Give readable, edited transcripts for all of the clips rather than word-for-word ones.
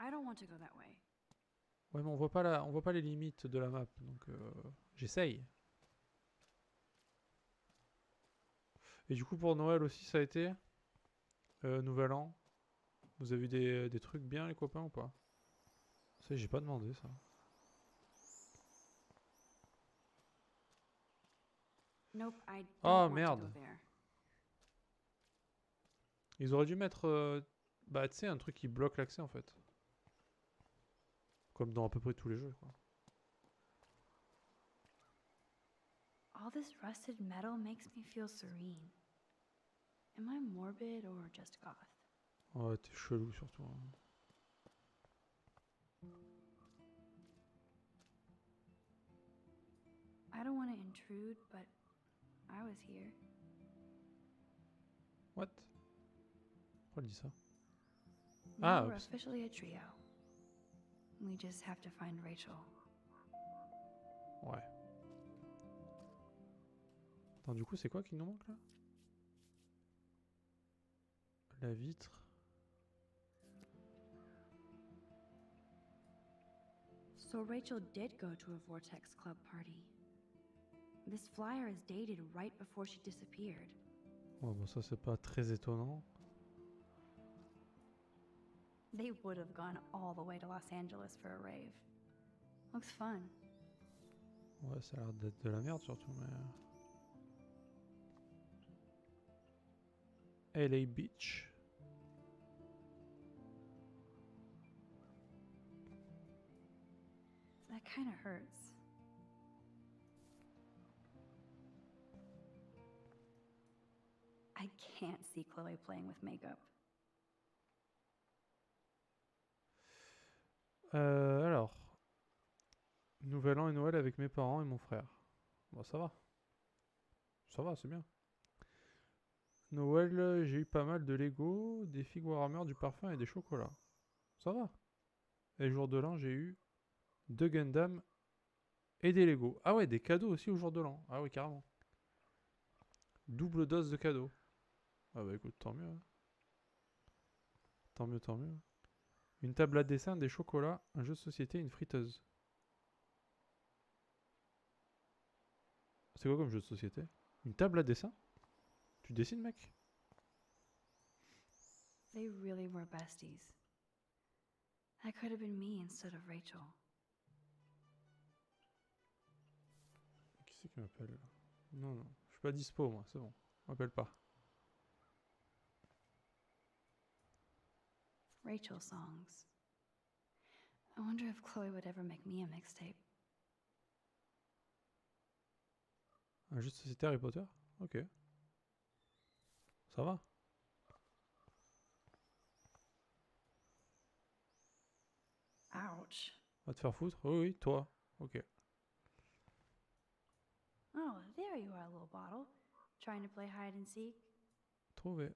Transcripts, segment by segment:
I don't want to go that way. Ouais, mais on voit pas les limites de la map, donc j'essaye. Et du coup, pour Noël aussi, ça a été Nouvel An. Vous avez eu des trucs bien, les copains, ou pas? Ça, j'ai pas demandé ça. Nope, I Oh don't want to go merde! there. Ils auraient dû mettre, bah, tu sais, un truc qui bloque l'accès en fait. Comme dans à peu près tous les jeux, quoi. All this rusted metal makes me feel serene. Am I morbid or just goth? Ouais, t'es chelou surtout, hein. I don't want to intrude, but I was here. What? Pourquoi elle dit ça? Now Ah, we're oups. officially a trio. We just have to find Rachel. Ouais. Attends, du coup, c'est quoi qui nous manque là? La vitre. So Rachel did go to a Vortex Club party. This flyer is dated right before she disappeared. Ouais, bon, ça c'est pas très étonnant. They would have gone all the way to Los Angeles for a rave. Looks fun. Ouais, ça a l'air d'être de la merde surtout, mais. LA Beach. That kind of hurts. I can't see Chloe playing with makeup. Alors. Nouvel an et Noël avec mes parents et mon frère. Bon, ça va. Ça va, c'est bien. Noël, j'ai eu pas mal de Lego, des figues Warhammer, du parfum et des chocolats. Ça va. Et jour de l'an, j'ai eu 2 Gundam et des Lego. Ah ouais, des cadeaux aussi au jour de l'an. Ah oui, carrément. Double dose de cadeaux. Ah bah écoute, tant mieux, hein. Tant mieux, tant mieux. Une table à dessin, des chocolats, un jeu de société, une friteuse. C'est quoi comme jeu de société? Une table à dessin? Tu dessines, mec? They really were besties. That could have been me instead of Rachel. Qui c'est qui m'appelle là? Non, non. Je suis pas dispo, moi, c'est bon. On m'appelle pas. Rachel songs. I wonder if Chloe would ever make me a mixtape. Un jeu de société Harry Potter? Ok. Ça va. Ouch. Va te faire foutre? Oui, oui, toi. Ok. Oh, there you are, little bottle. Trying to play hide and seek? Trouvé.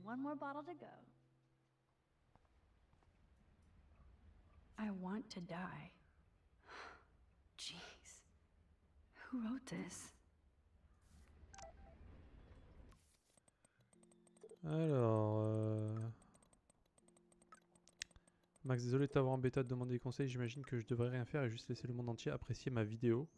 One more bottle to go. I want to die. Jeez. Who wrote this? Alors... Max, désolé de t'avoir embêté à te demander des conseils. J'imagine que je devrais rien faire et juste laisser le monde entier apprécier ma vidéo.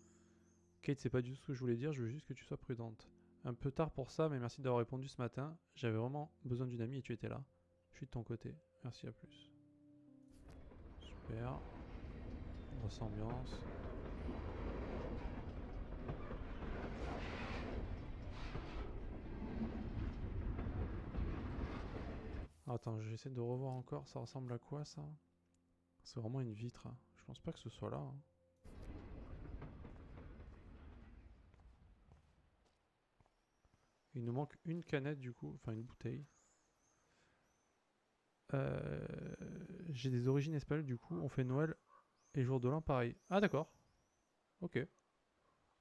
Kate, c'est pas du tout ce que je voulais dire. Je veux juste que tu sois prudente. Un peu tard pour ça, mais merci d'avoir répondu ce matin. J'avais vraiment besoin d'une amie et tu étais là. Je suis de ton côté. Merci, à plus. Super. Grosse ambiance. Attends, je vais essayer de revoir encore. Ça ressemble à quoi ça? C'est vraiment une vitre, hein. Je pense pas que ce soit là, hein. Il nous manque une canette du coup, enfin une bouteille. J'ai des origines espagnoles du coup. On fait Noël et jour de l'an pareil. Ah d'accord. Ok.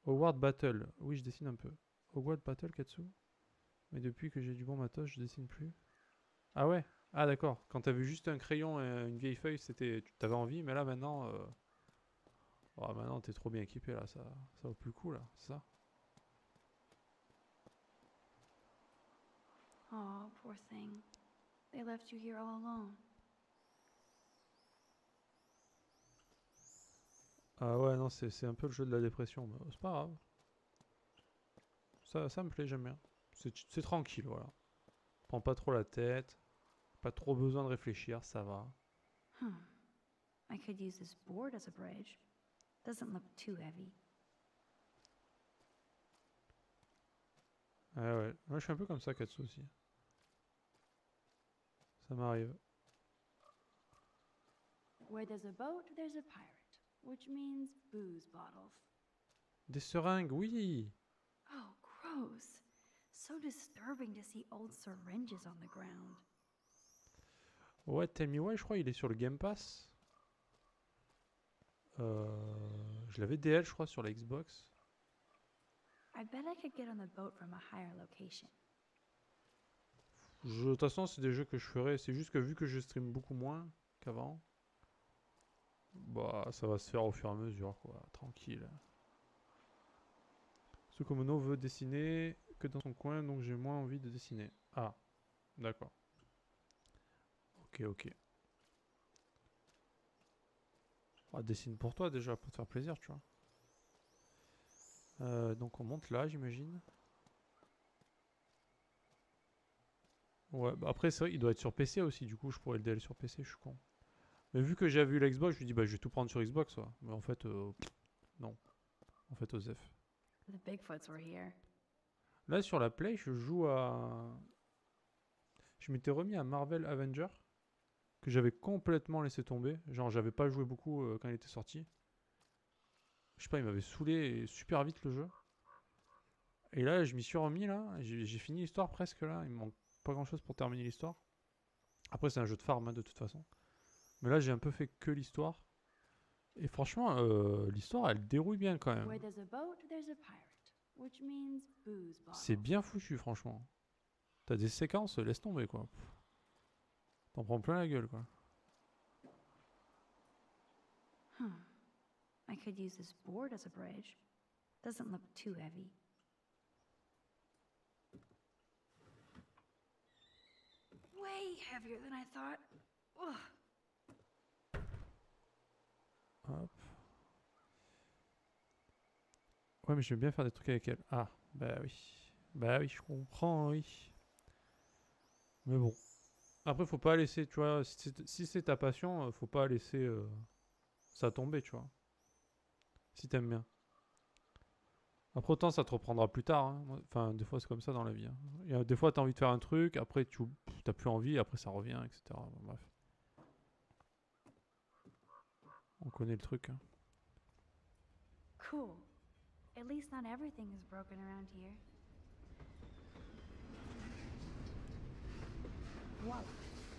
Howard Battle. Oui, je dessine un peu. Howard Battle, Katsu. Mais depuis que j'ai du bon matos, je dessine plus. Ah ouais. Ah d'accord. Quand t'avais juste un crayon et une vieille feuille, t'avais envie, mais là maintenant, oh, maintenant t'es trop bien équipé là, ça vaut plus le coup là, c'est ça. Oh, poor thing. They left you here all alone. Ah ouais, non, c'est un peu le jeu de la dépression. Mais c'est pas grave. Ça me plaît, j'aime bien. C'est tranquille, voilà. Prends pas trop la tête. Pas trop besoin de réfléchir, ça va. Huh. I could use this board as a bridge. Doesn't look too heavy. Ah ouais, moi je suis un peu comme ça, Katsu aussi. Ça m'arrive. Where there's a boat, there's a pirate, which means booze bottles. Des seringues, oui! Oh, gross. So disturbing to see old syringes on the ground. Ouais, Tell Me Why, je crois, il est sur le Game Pass. Je l'avais DL, je crois, sur la Xbox. I bet I could get on the boat from a higher location. De toute façon, c'est des jeux que je ferai. C'est juste que vu que je stream beaucoup moins qu'avant, bah, ça va se faire au fur et à mesure, quoi. Tranquille. Tsukumono veut dessiner que dans son coin, donc j'ai moins envie de dessiner. Ah, d'accord. Ok, ok. Ah, dessine pour toi déjà, pour te faire plaisir, tu vois. Donc on monte là, j'imagine. Ouais, bah après, c'est vrai, il doit être sur PC aussi, du coup, je pourrais le DL sur PC, je suis con. Mais vu que j'ai vu la Xbox, je lui dis, bah, je vais tout prendre sur Xbox, ouais. Mais en fait, non. En fait, Osef. The Bigfoots were here. Là, sur la Play, je joue à. Je m'étais remis à Marvel Avenger, que j'avais complètement laissé tomber. Genre, j'avais pas joué beaucoup quand il était sorti. Je sais pas, il m'avait saoulé super vite le jeu. Et là, je m'y suis remis là. J'ai fini l'histoire presque là. Il me manque pas grand chose pour terminer l'histoire. Après, c'est un jeu de farm hein, de toute façon. Mais là, j'ai un peu fait que l'histoire. Et franchement, l'histoire, elle dérouille bien quand même. Where there's a boat, there's a pirate, which means booze C'est bottles. bien foutu, franchement. T'as des séquences, laisse tomber quoi. T'en prends plein la gueule quoi. Huh. I could use this board as a bridge. Doesn't look too heavy. Way heavier than I thought. Ugh. Hop. Ouais, mais je vais bien faire des trucs avec elle. Ah, bah oui. Bah oui, je comprends, oui. Mais bon. Après, faut pas laisser, tu vois, si c'est ta passion, faut pas laisser ça tomber, tu vois. Si t'aimes bien. Après, autant ça te reprendra plus tard. Hein. Enfin, des fois, c'est comme ça dans la vie. Hein. Des fois, t'as envie de faire un truc, après, t'as plus envie, après, ça revient, etc. Bon, bref. On connaît le truc. Hein. Cool. At least not everything is broken around here. Voila.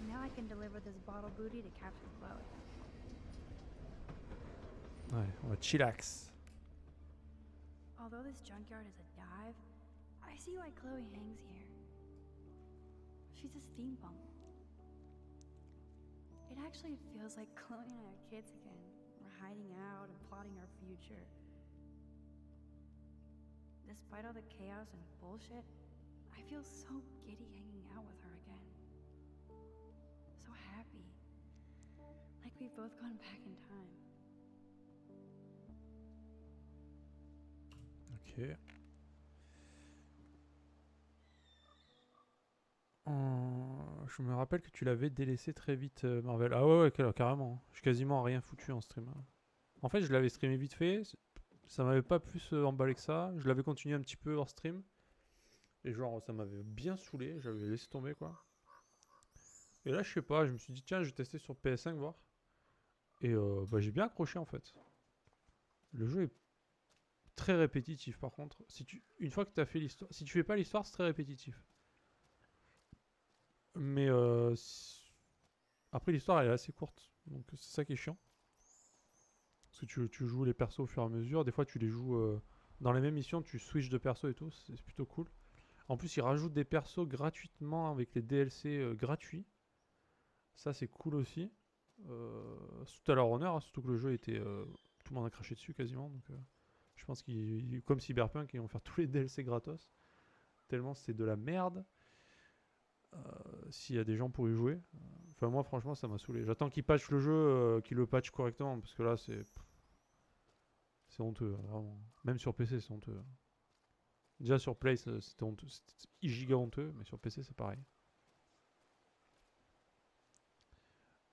Now I can deliver this bottle booty to Captain Chloe. Ouais, on va chillax. Although this junkyard is a dive, I see why Chloe hangs here. She's a steampunk. It actually feels like Chloe and I are kids again. We're hiding out and plotting our future. Despite all the chaos and bullshit, I feel so giddy hanging out with her again. So happy. Like we've both gone back in time. Ok. Je me rappelle que tu l'avais délaissé très vite, Marvel. Ah ouais, ouais, carrément. J'ai quasiment rien foutu en stream. Hein. En fait, je l'avais streamé vite fait. Ça m'avait pas plus emballé que ça. Je l'avais continué un petit peu hors stream. Et genre, ça m'avait bien saoulé. J'avais laissé tomber, quoi. Et là, je sais pas. Je me suis dit, tiens, je vais tester sur PS5, voir. Et bah, j'ai bien accroché, en fait. Le jeu est très répétitif, par contre. Une fois que tu as fait l'histoire... Si tu fais pas l'histoire, c'est très répétitif. Mais après, l'histoire, elle est assez courte. Donc, c'est ça qui est chiant. Parce que tu joues les persos au fur et à mesure. Des fois, tu les joues dans les mêmes missions. Tu switches de perso et tout. C'est plutôt cool. En plus, ils rajoutent des persos gratuitement avec les DLC gratuits. Ça, c'est cool aussi. Tout à leur honneur. Hein, surtout que le jeu était... tout le monde a craché dessus quasiment. Donc, je pense comme Cyberpunk, ils vont faire tous les DLC gratos. Tellement c'est de la merde. s'il y a des gens pour y jouer. Enfin, moi, franchement, ça m'a saoulé. J'attends qu'ils patchent le jeu, qu'ils le patchent correctement, parce que là, c'est honteux, vraiment. Même sur PC, c'est honteux. Déjà sur Play, c'était honteux, c'était giga honteux, mais sur PC, c'est pareil.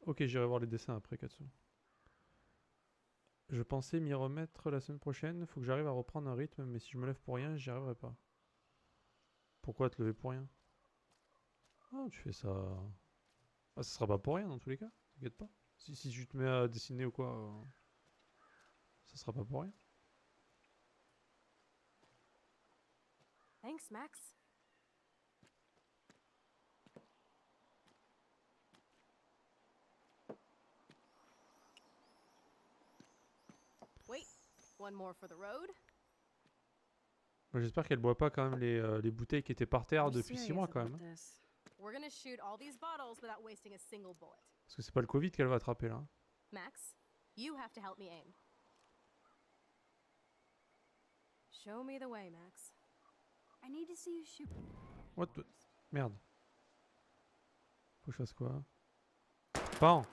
Ok, j'irai voir les dessins après, Katsu. Je pensais m'y remettre la semaine prochaine. Faut que j'arrive à reprendre un rythme, mais si je me lève pour rien, j'y arriverai pas. Pourquoi te lever pour rien? Ah, tu fais ça. Ah, ça sera pas pour rien dans tous les cas, t'inquiète pas. Si tu te mets à dessiner ou quoi, ça sera pas pour rien. Thanks, Max. Wait, one more for the road. Moi, j'espère qu'elle boit pas quand même les bouteilles qui étaient par terre I'm depuis 6 serious mois quand about même. Hein. this. We're gonna shoot all these bottles without wasting a single bullet. Parce que c'est pas le Covid qu'elle va attraper là. Hein. Max, you have to help me aim. Show me the way, Max. I need to see you shoot. What the... Merde. Faut que je fasse quoi? Pan.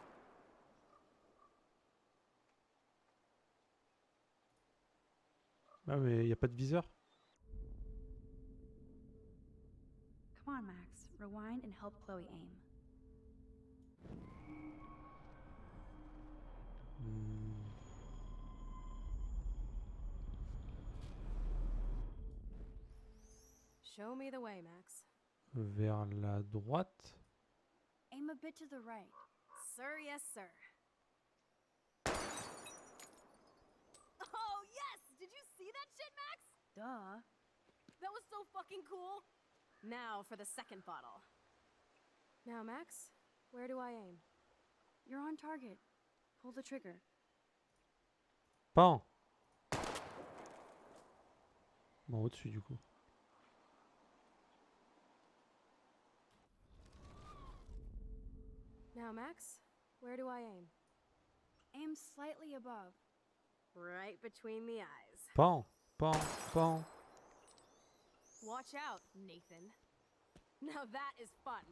Ah mais y a pas de viseur. Come on, Max. Rewind and help Chloe aim. Hmm. Show me the way, Max. Vers la droite. Aim a bit to the right. Sir, yes, sir. Oh, yes! Did you see that shit, Max? Duh. That was so fucking cool. Now for the second bottle. Now, Max, where do I aim? You're on target. Pull the trigger. Pan. Bon, au-dessus du coup. Now, Max, where do I aim? Aim slightly above. Right between the eyes. Pan. Pan. Pan. Watch out, Nathan. Now that is fun.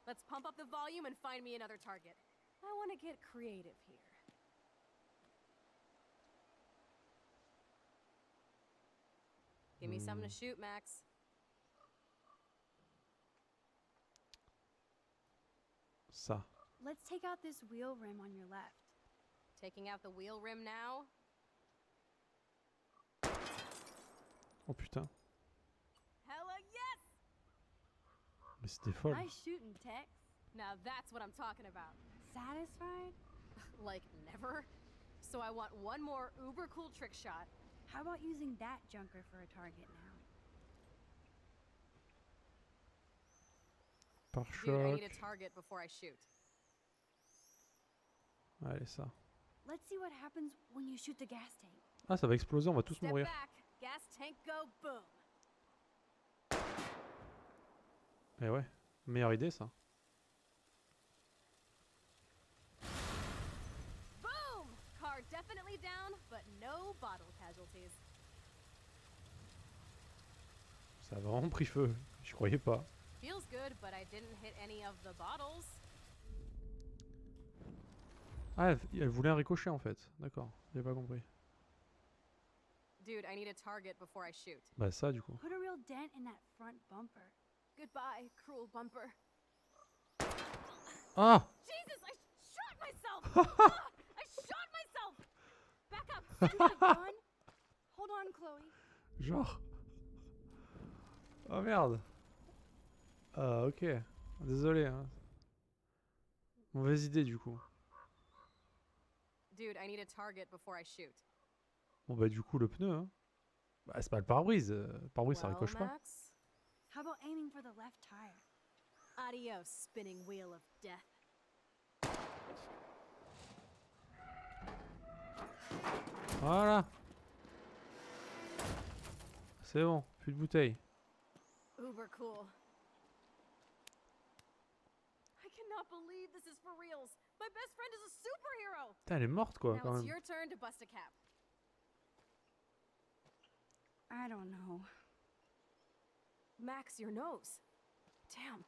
Let's pump up the volume and find me another target. I want to get creative here. Give me something to shoot, Max. Ça. Let's take out this wheel rim on your left. Taking out the wheel rim now. Oh putain. Hella yes! Mais c'était folle. Nice shooting, Tex. Now that's what I'm talking about. Satisfied? Like never. So I want one more uber cool trick shot. How about using that junker for a target now? Dude, I need Pare-choc. a target before I shoot. Allez, ça. Let's see what happens when you shoot the gas tank. Ah, ça va exploser, on va tous Step mourir. back, gas tank go, boom. Eh ouais, meilleure idée ça. Boom! Car definitely down, but no bottle casualties. Ça a vraiment pris feu, je croyais pas. Feels good, but I didn't hit any of the bottles. Ah, elle voulait un ricochet en fait. D'accord, j'ai pas compris. Dude, I need a target before I shoot. Bah ça du coup. Put a real dent in that front bumper. Goodbye, cruel bumper. Ah. Jesus, I shot myself! Ah, I shot myself! Back up! Send a gun. Hold on, Chloe. Genre. Oh merde. Ah ok. Désolé hein. Mauvaise idée du coup. Dude, I need a target before I shoot. Bon bah du coup le pneu hein. Bah c'est pas le pare-brise. Le pare-brise ça ricoche pas. Max, How about aiming for the left tire? adios, spinning wheel of death. Voilà. C'est bon, plus de bouteilles. Uber cool. I cannot believe this is for reals. My best friend is a superhero. Putain, elle est morte quoi quand Now it's même. your turn to bust a cap. I don't know. Max, your nose. Damn.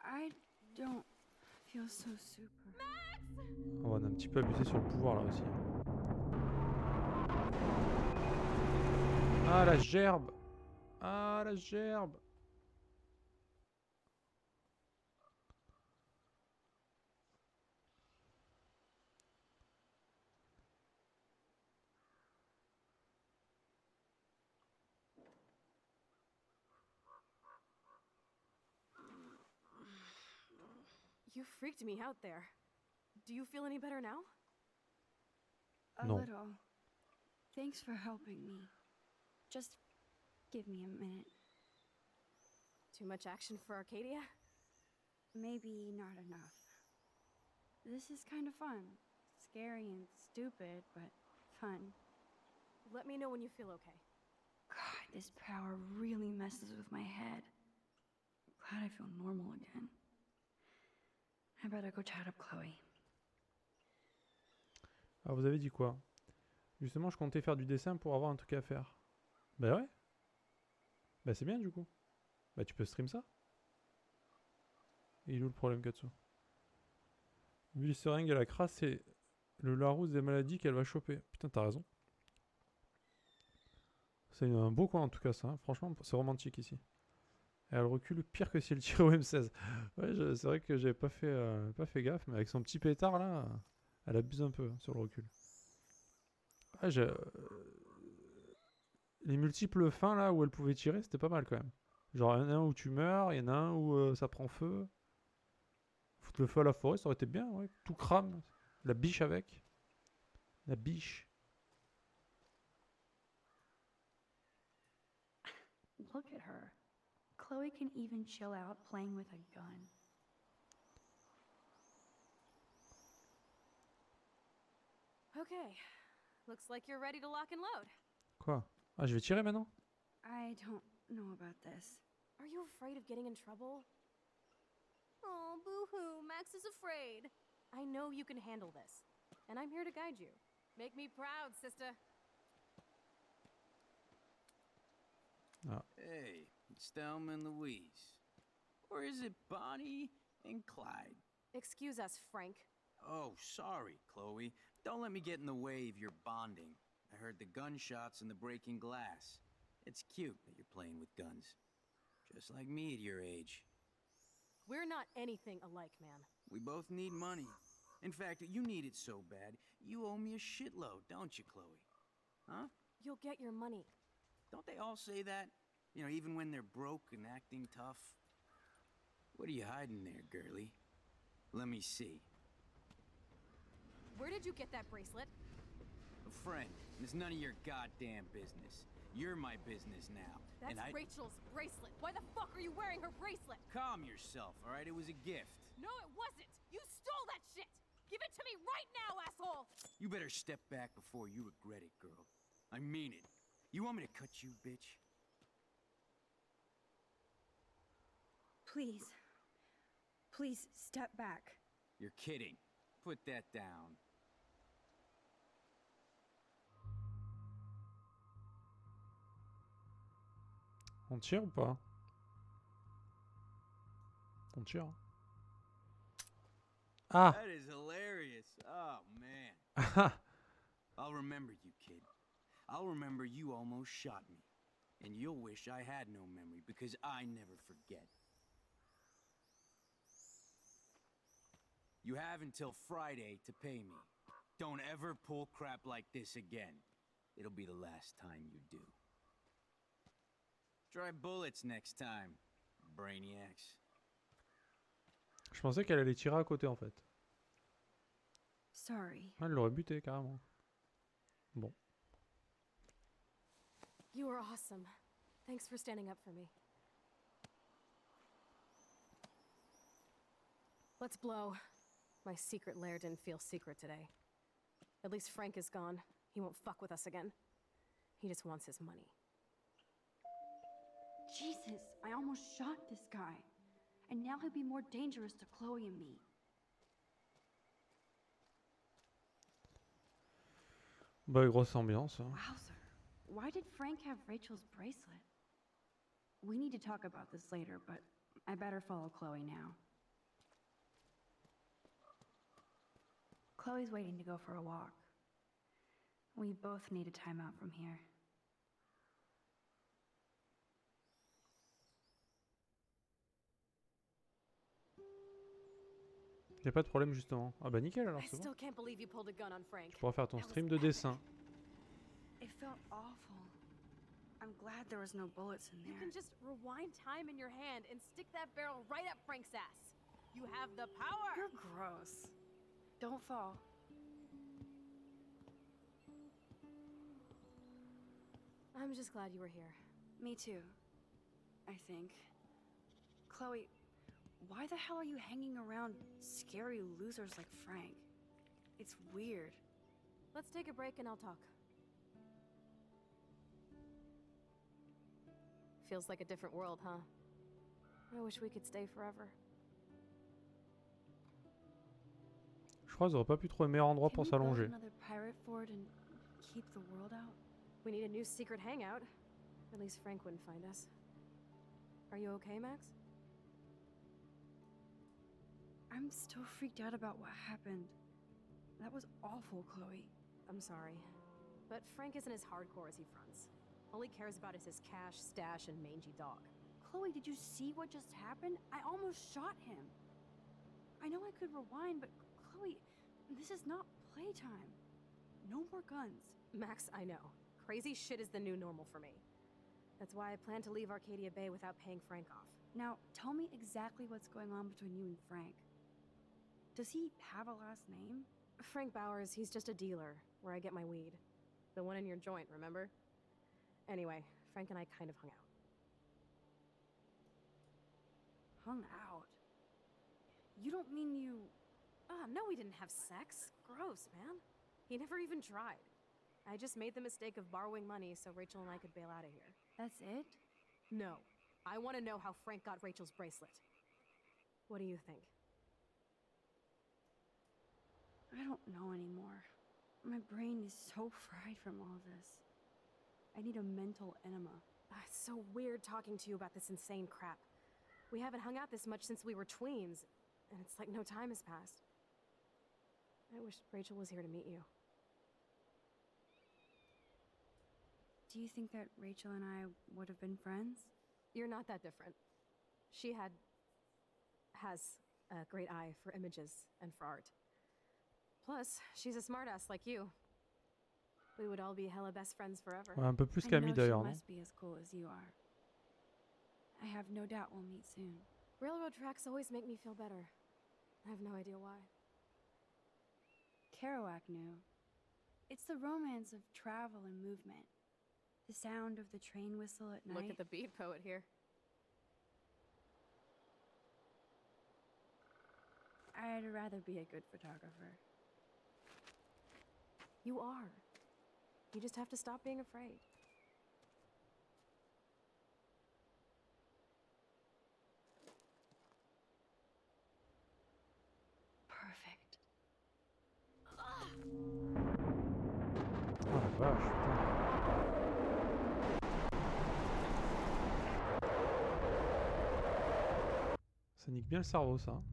I don't feel so super. Oh, on a un petit peu abusé sur le pouvoir là aussi. Ah la gerbe! Ah la gerbe! You freaked me out there. Do you feel any better now? A No. little. Thanks for helping me. Just give me a minute. Too much action for Arcadia? Maybe not enough. This is kind of fun. Scary and stupid, but fun. Let me know when you feel okay. God, this power really messes with my head. Glad I feel normal again. I better go chat up Chloe. Ah, vous avez dit quoi? Justement, je comptais faire du dessin pour avoir un truc à faire. Bah ouais. Bah c'est bien du coup. Bah tu peux stream ça. Et il est où le problème, Katsu? Vu les seringues à la crasse, c'est le Larousse des maladies qu'elle va choper. Putain, t'as raison. C'est un beau coin en tout cas ça. Hein. Franchement, c'est romantique ici. Et elle recule pire que si elle tirait au M16. Ouais, c'est vrai que j'avais pas fait gaffe, mais avec son petit pétard là, elle abuse un peu hein, sur le recul. Ouais, les multiples fins là où elle pouvait tirer, c'était pas mal quand même. Genre, il y en a un où tu meurs, il y en a un où ça prend feu. Foutre le feu à la forêt, ça aurait été bien, ouais. Tout crame. La biche avec. La biche. Look at her. Chloe can even chill out playing with a gun. Okay. Looks like you're ready to lock and load. Quoi? Ah, je vais tirer maintenant? I don't know about this. Are you afraid of getting in trouble? Oh, boo-hoo, Max is afraid. I know you can handle this, and I'm here to guide you. Make me proud, sister. Hey, it's Thelma and Louise. Or is it Bonnie and Clyde? Excuse us, Frank. Oh, sorry, Chloe. Don't let me get in the way of your bonding. I heard the gunshots and the breaking glass. It's cute that you're playing with guns. Just like me at your age. We're not anything alike, man. We both need money. In fact, you need it so bad, you owe me a shitload, don't you, Chloe? Huh? You'll get your money. Don't they all say that? You know, even when they're broke and acting tough? What are you hiding there, girlie? Let me see. Where did you get that bracelet? A friend. It's none of your goddamn business. You're my business now. That's and I... Rachel's bracelet. Why the fuck are you wearing her bracelet? Calm yourself, all right? It was a gift. No, it wasn't. You stole that shit. Give it to me right now, asshole. You better step back before you regret it, girl. I mean it. You want me to cut you, bitch? Please. Please step back. You're kidding. Put that down. On tire ou pas? On tire. Hein. Ah! That is hilarious. Oh, man. Ah! I'll remember you, kid. I'll remember you almost shot me. And you'll wish I had no memory, because I never forget. You have until Friday to pay me. Don't ever pull crap like this again. It'll be the last time you do. Try bullets next time, brainiacs. Je pensais qu'elle allait tirer à côté en fait. Sorry. Ah, elle l'aurait buté carrément. Bon. You were awesome. Thanks for standing up for me. Let's blow. My secret lair didn't feel secret today. At least Frank is gone. He won't fuck with us again. He just wants his money. Jesus, I almost shot this guy. And now he'll be more dangerous to Chloe and me. Bah, grosse ambiance. Hein. Wowzer. Why did Frank have Rachel's bracelet? We need to talk about this later, but I better follow Chloe now. Chloe's waiting to go for a walk. We both need a time out from here. Y a pas de problème justement. Ah bah nickel alors I c'est bon. still can't believe you pulled a gun on Frank. Tu pourras faire ton That was stream de epic. dessin. It felt awful. I'm glad there was no bullets in You there. can just rewind time in your hand and stick that barrel right up Frank's ass. You have the power! You're gross. Don't fall. I'm just glad you were here. Me too. I think. Chloe, why the hell are you hanging around scary losers like Frank? It's weird. Let's take a break and I'll talk. Feels like a different world, huh? I wish we could stay forever. Je crois qu'ils auraient pas pu trouver meilleur endroit Can pour we build s'allonger. another pirate fort and keep the world out? We need a new secret hangout. At least Frank wouldn't find us. Are you okay, Max? I'm still freaked out about what happened. That was awful, Chloe. I'm sorry. But Frank isn't as hardcore as he fronts. All he cares about is his cash, stash, and mangy dog. Chloe, did you see what just happened? I almost shot him. I know I could rewind, but Chloe, this is not playtime. No more guns. Max, I know. Crazy shit is the new normal for me. That's why I plan to leave Arcadia Bay without paying Frank off. Now, tell me exactly what's going on between you and Frank. Does he have a last name? Frank Bowers, he's just a dealer, where I get my weed. The one in your joint, remember? Anyway, Frank and I kind of hung out. Hung out? You don't mean you... Oh, no, we didn't have sex. Gross, man. He never even tried. I just made the mistake of borrowing money so Rachel and I could bail out of here. That's it? No. I want to know how Frank got Rachel's bracelet. What do you think? I don't know anymore. My brain is so fried from all this. I need a mental enema. It's so weird talking to you about this insane crap. We haven't hung out this much since we were tweens, and it's like no time has passed. I wish Rachel was here to meet you. Do you think that Rachel and I would have been friends? You're not that different. She has a great eye for images and for art. Plus, she's a smartass like you. We would all be hella best friends forever. Ouais, un peu plus I qu'amis know d'ailleurs, she non? must be as cool as you are. I have no doubt we'll meet soon. Railroad tracks always make me feel better. I have no idea why. Kerouac knew. It's the romance of travel and movement. The sound of the train whistle at night. Look at the beat poet here. I'd rather be a good photographer. You are. You just have to stop being afraid. Perfect. Ah la vache, putain. Ça nique bien le cerveau ça. Hein.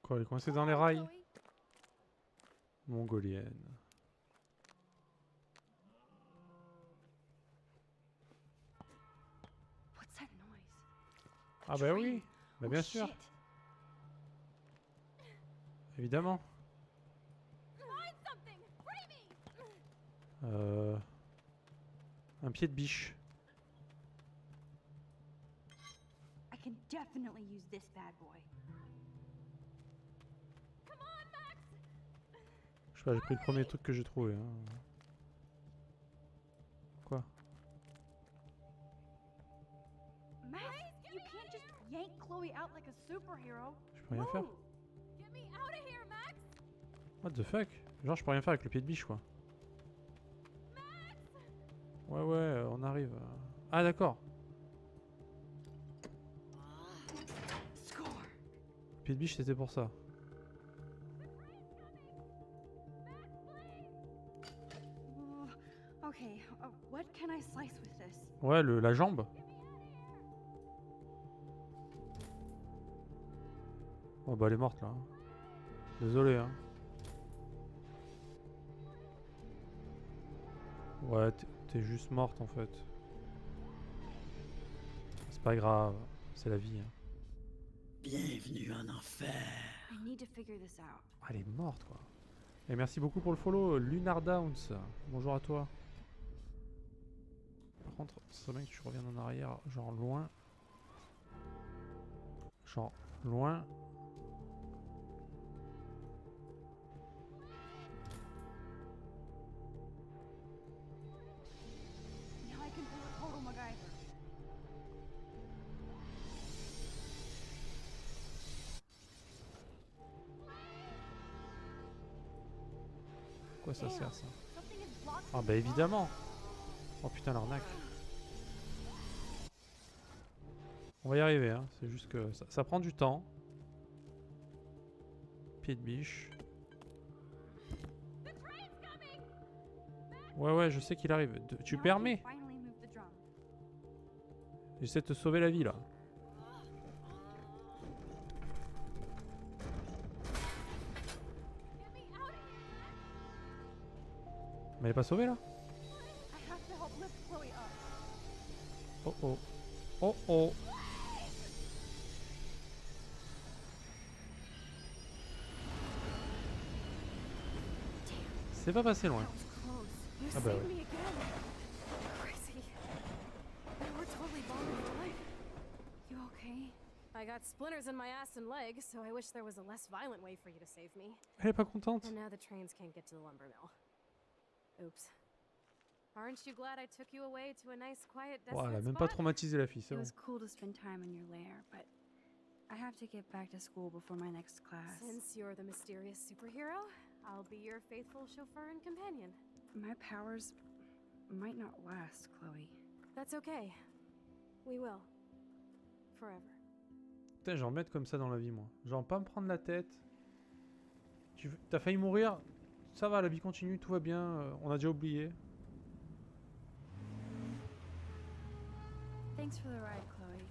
Quoi, elle est coincée dans les rails? Mongolienne. What's that noise? Ah bah oui, bah Oh, bien sûr, shit. évidemment. Find something! Free me! Un pied de biche. I can definitely use this bad boy. Come on, Max! Je sais pas, j'ai pris le premier truc que j'ai trouvé. Hein. Quoi? Max, you can't just yank Chloe out like a superhero. Je peux rien faire? Move. Get me out of here, Max! What the fuck? Genre je peux rien faire avec le pied de biche quoi. Ouais ouais, on arrive. Ah d'accord. Score. Le pied de biche c'était pour ça. Okay, what can I nice slice with this. Ouais, la jambe. Oh bah elle est morte là. Désolé hein. Ouais, t'es juste morte en fait. C'est pas grave, c'est la vie. Hein. Bienvenue en enfer. I need to figure this out. Ah, elle est morte quoi. Et merci beaucoup pour le follow, Lunar Downs. Bonjour à toi. Par contre, ce serait bien que tu reviennes en arrière, genre loin. Genre loin. Now I can pull a total MacGyver. Quoi ça sert ça? Something is blocking Ah the bah wall. évidemment. Oh putain l'arnaque. On va y arriver hein, c'est juste que ça prend du temps. Pied de biche. Ouais je sais qu'il arrive. Tu Now I can permets? finally move the drum. J'essaie de te sauver la vie là. Mais elle est pas sauvée là? I have to help lift Chloe up. Oh oh. Oh oh. C'est pas passé loin. That was close. You Ah bah saved ouais. me again. Crazy. We were totally bombing for life. You okay? I got splinters in my ass and leg, so I wish there was a less violent way for you to save me. Elle est pas contente. And now the trains can't get to the lumber mill. Oops. Aren't you glad I took you away to a nice, quiet, Oh, elle a desolate même pas spot? traumatisé la fille, c'est It bon. was cool to spend time in your lair, but I have to get back to school before my next class. Since you're the mysterious superhero, I'll be your faithful chauffeur and companion. My powers might not last, Chloe. That's okay. We will. Forever. Putain, j'en mettre comme ça dans la vie, moi. Genre, pas me prendre la tête. T'as failli mourir. Ça va, la vie continue, tout va bien. On a déjà oublié. Thanks for the ride, Chloe.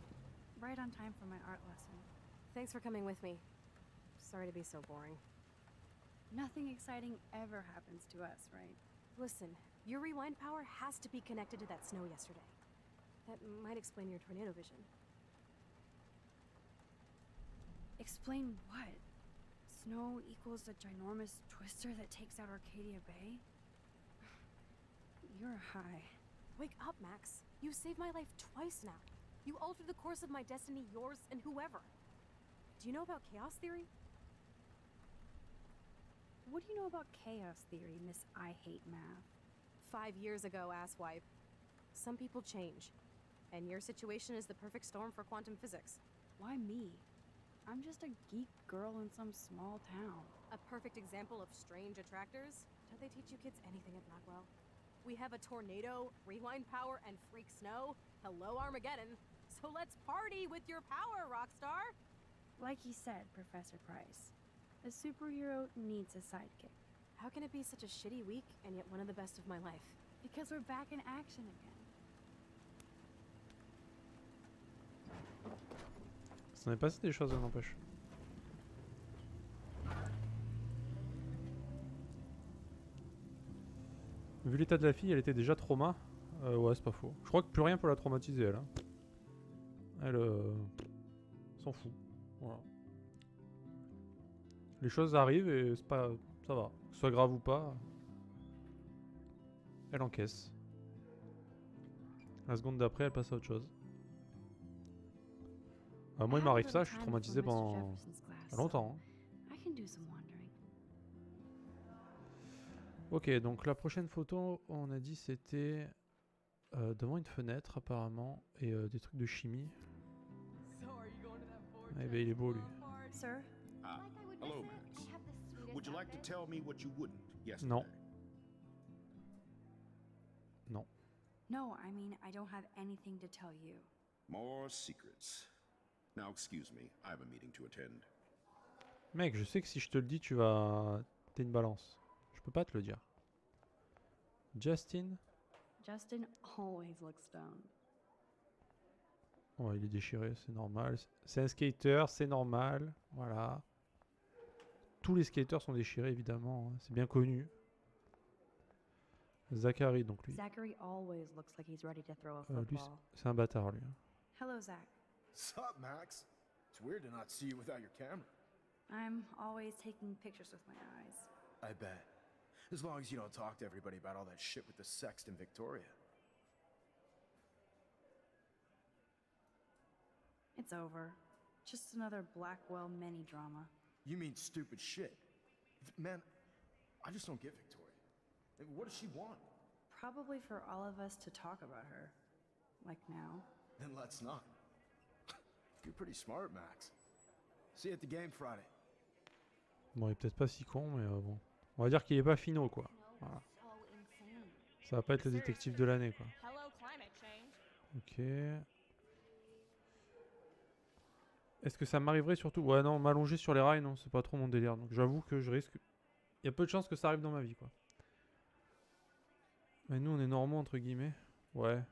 Right on time for my art lesson. Thanks for coming with me. Sorry to be so boring. Nothing exciting ever happens to us, right? Listen, your rewind power has to be connected to that snow yesterday. That might explain your tornado vision. Explain what? Snow equals a ginormous twister that takes out Arcadia Bay? You're high. Wake up, Max. You saved my life twice now. You altered the course of my destiny, yours, and whoever. Do you know about chaos theory? What do you know about chaos theory, Miss I Hate Math? 5 years ago, asswipe. Some people change. And your situation is the perfect storm for quantum physics. Why me? I'm just a geek girl in some small town. A perfect example of strange attractors. Don't they teach you kids anything at Blackwell? We have a tornado, rewind power, and freak snow. Hello, Armageddon. So let's party with your power, Rockstar! Like he said, Professor Price, a superhero needs a sidekick. How can it be such a shitty week and yet one of the best of my life? Because we're back in action again. Ça n'est passé des choses, n'empêche. Vu l'état de la fille, elle était déjà trauma. Ouais, c'est pas faux. Je crois que plus rien peut la traumatiser, elle. Hein. Elle s'en fout. Voilà. Les choses arrivent et c'est pas, ça va. Que ce soit grave ou pas, elle encaisse. La seconde d'après, elle passe à autre chose. Moi, il m'arrive ça, je suis traumatisé pendant longtemps. Hein. I can do some wondering. Ok, donc la prochaine photo, on a dit c'était devant une fenêtre apparemment et des trucs de chimie. Eh ben il est beau lui. Sir? Ah, hello, Max. Would you like to tell me what you wouldn't yesterday? Non. Non. No, I mean, I don't have anything to tell you. More secrets. Now, excuse me, I have a meeting to attend. Mec, je sais que si je te le dis, tu vas... T'es une balance. Je peux pas te le dire. Justin? Justin always looks stoned. Ouais, il est déchiré, c'est normal. C'est un skater, c'est normal. Voilà. Tous les skaters sont déchirés, évidemment. Hein. C'est bien connu. Zachary, donc lui. Zachary always looks like he's ready to throw a Lui, football. c'est un bâtard, lui. Hello, Zach. Sup, Max? It's weird to not see you without your camera. I'm always taking pictures with my eyes. I bet. As long as you don't talk to everybody about all that shit with the sext in Victoria. It's over. Just another Blackwell mini drama. You mean stupid shit. Man, I just don't get Victoria. I mean, what does she want? Probably for all of us to talk about her. Like now. Then let's not. You're pretty smart, Max. See you at the game Friday. Bon, il est peut-être pas si con, mais bon. On va dire qu'il est pas finot, quoi. Voilà. Ça va pas être le détective de l'année, quoi. Ok. Est-ce que ça m'arriverait surtout? Ouais, non, m'allonger sur les rails, non, c'est pas trop mon délire. Donc j'avoue que je risque... Il y a peu de chances que ça arrive dans ma vie, quoi. Mais nous, on est normaux, entre guillemets. Ouais.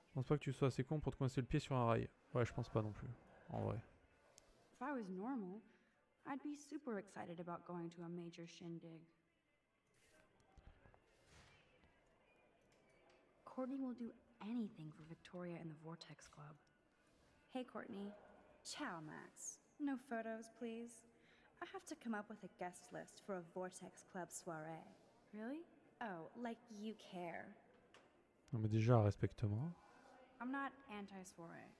Je pense pas que tu sois assez con pour te coincer le pied sur un rail. Ouais, je pense pas non plus. En vrai. If I was normal, I'd be super excited about going to a major shindig. Courtney will do anything for Victoria and the Vortex Club. Hey, Courtney. Ciao, Max. No photos, please. I have to come up with a guest list for a Vortex Club soirée. Really? Oh, like you care. Non, mais déjà, respecte-moi. I'm not anti-soirée.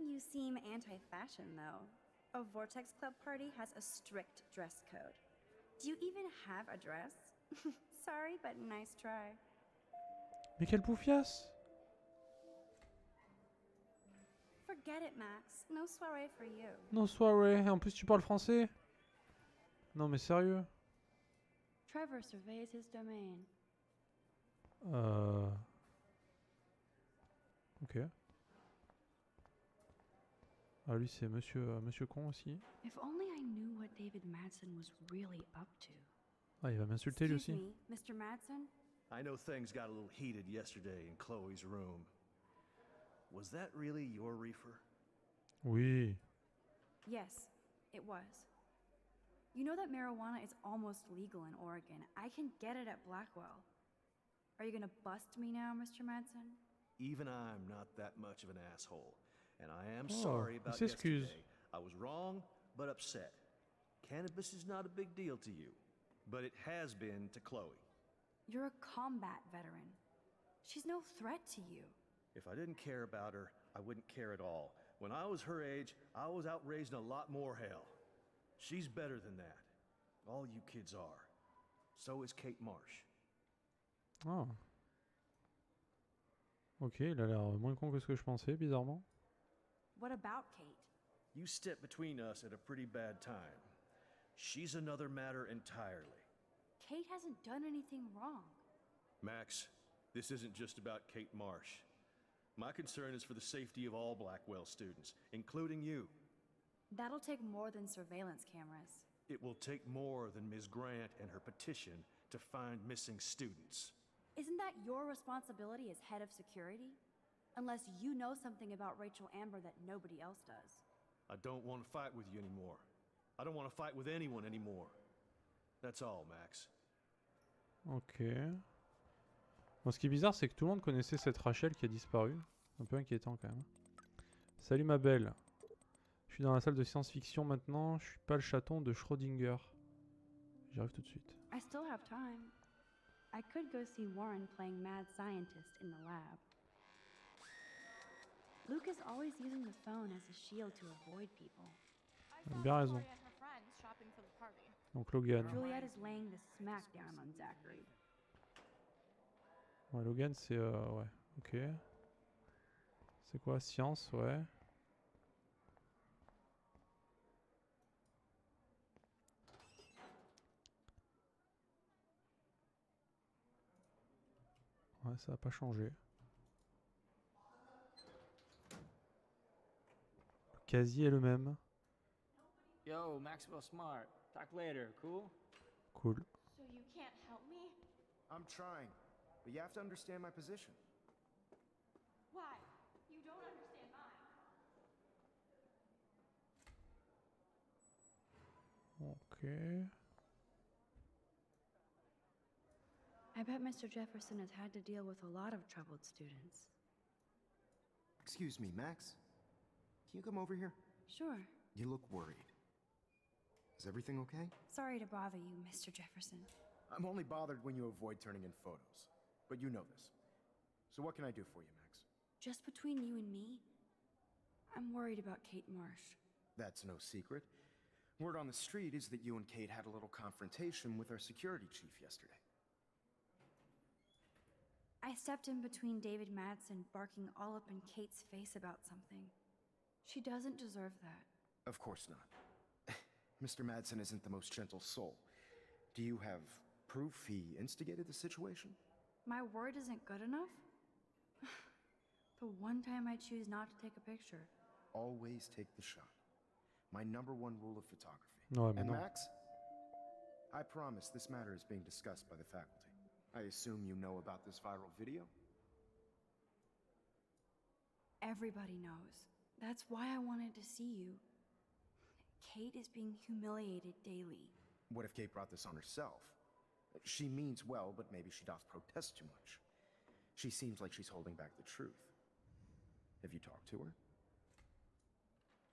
You seem anti-fashion, though. A Vortex Club party has a strict dress code. Do you even have a dress? Sorry, but nice try. Mais quelle bouffiasse! Forget it, Max. No soirée for you. Non, soirée. En plus, tu parles français? Non, mais sérieux? Trevor surveys his domain. Ok. Ah, lui, c'est monsieur con aussi. If only I knew what David Madsen was really up to. Ah, il va m'insulter lui Excuse aussi. me, Mr. Madsen? I know things got a little heated yesterday in Chloe's room. Was that really your reefer? Oui. Yes, it was. You know that marijuana is almost legal in Oregon. I can get it at Blackwell. Are you gonna bust me now, Mr. Madsen? Even I'm not that much of an asshole. And I am Oh, sorry il about s'excuse. yesterday. I was wrong, but upset. Cannabis is not a big deal to you, but it has been to Chloe. You're a combat veteran. She's no threat to you. If I didn't care about her, I wouldn't care at all. When I was her age, I was out raising a lot more hell. She's better than that. All you kids are. So is Kate Marsh. Ah. Ok, il a l'air moins con que ce que je pensais, bizarrement. What about Kate? You stepped between us at a pretty bad time. She's another matter entirely. Kate hasn't done anything wrong. Max, this isn't just about Kate Marsh. My concern is for the safety of all Blackwell students, including you. That'll take more than surveillance cameras. It will take more than Ms. Grant and her petition to find missing students. Isn't that your responsibility as head of security? Unless you know something about Rachel Amber that nobody else does. I don't want to fight with you anymore. I don't want to fight with anyone anymore. That's all, Max. Ok. Bon, ce qui est bizarre, c'est que tout le monde connaissait cette Rachel qui a disparu. Un peu inquiétant quand même. Salut ma belle. Je suis dans la salle de science-fiction maintenant. Je suis pas le chaton de Schrödinger. J'arrive tout de suite. I still have time. I could go see Warren playing mad scientist in the lab. Luke is always using the phone as a shield to avoid people. Elle a bien raison. Donc Logan. Juliet is laying the smackdown on Zachary. Ouais, Logan, c'est... ouais, ok. C'est quoi? Science, ouais. Ouais, ça a pas changé. Le casier est le même. Yo, Maxwell Smart. Talk later, cool? Cool. So you can't help me? I'm trying. but you have to understand my position. Why? You don't understand mine. Ok. I bet Mr. Jefferson has had to deal with a lot of troubled students. Excuse me, Max. Can you come over here? Sure. You look worried. Is everything okay? Sorry to bother you, Mr. Jefferson. I'm only bothered when you avoid turning in photos. But you know this. So what can I do for you, Max? Just between you and me, I'm worried about Kate Marsh. That's no secret. Word on the street is that you and Kate had a little confrontation with our security chief yesterday. I stepped in between David Madsen barking all up in Kate's face about something. She doesn't deserve that. Of course not. Mr. Madsen isn't the most gentle soul. Do you have proof he instigated the situation? My word isn't good enough? The one time I choose not to take a picture. Always take the shot. My number one rule of photography. Ouais, mais And non. Max, I promise this matter is being discussed by the faculty. I assume you know about this viral video? Everybody knows. That's why I wanted to see you. Kate is being humiliated daily. What if Kate brought this on herself? She means well, but maybe she doth protest too much. She seems like she's holding back the truth. Have you talked to her?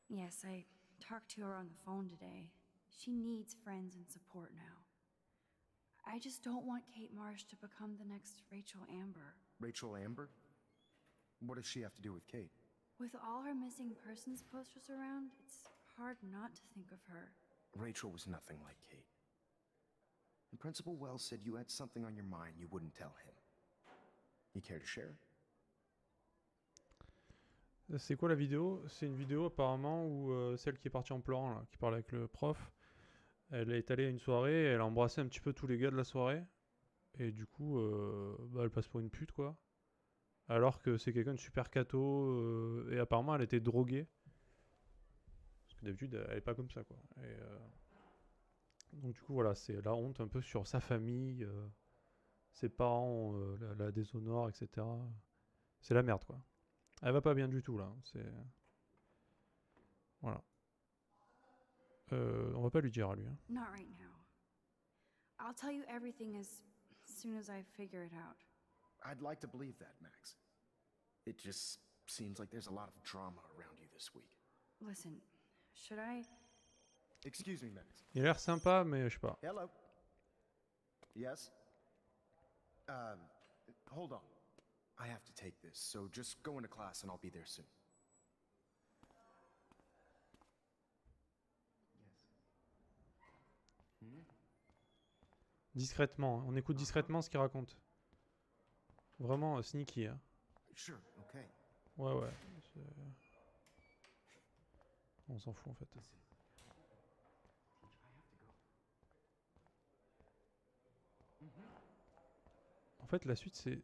Yes, I talked to her on the phone today. She needs friends and support now. I just don't want Kate Marsh to become the next Rachel Amber. Rachel Amber? What does she have to do with Kate? With all her missing persons posters around, it's hard not to think of her. Rachel was nothing like Kate. And Principal Wells said you had something on your mind you wouldn't tell him. You care to share? C'est quoi la vidéo? C'est une vidéo apparemment où celle qui est partie en pleurant, là, qui parle avec le prof, elle est allée à une soirée, elle a embrassé un petit peu tous les gars de la soirée, et du coup, bah, elle passe pour une pute, quoi. Alors que c'est quelqu'un de super catho, et apparemment elle était droguée. Parce que d'habitude, elle est pas comme ça, quoi. Et, donc du coup, voilà, c'est la honte un peu sur sa famille, ses parents la déshonorent, etc. C'est la merde, quoi. Elle va pas bien du tout, là. C'est... Voilà. On va pas lui dire à lui. Hein. Not right now. I'll tell you everything as soon as I figure it out. I'd like to believe that, Max. It just seems like there's a lot of drama around you this week. Listen, should I... Excuse me, Max. Il a l'air sympa, mais je sais pas. Hello. Yes? Hold on. I have to take this, so just go into class and I'll be there soon. Discrètement. On écoute discrètement ce qu'il raconte. Vraiment sneaky. Hein. Sure, okay. Ouais, ouais. On s'en fout, en fait. En fait, la suite, c'est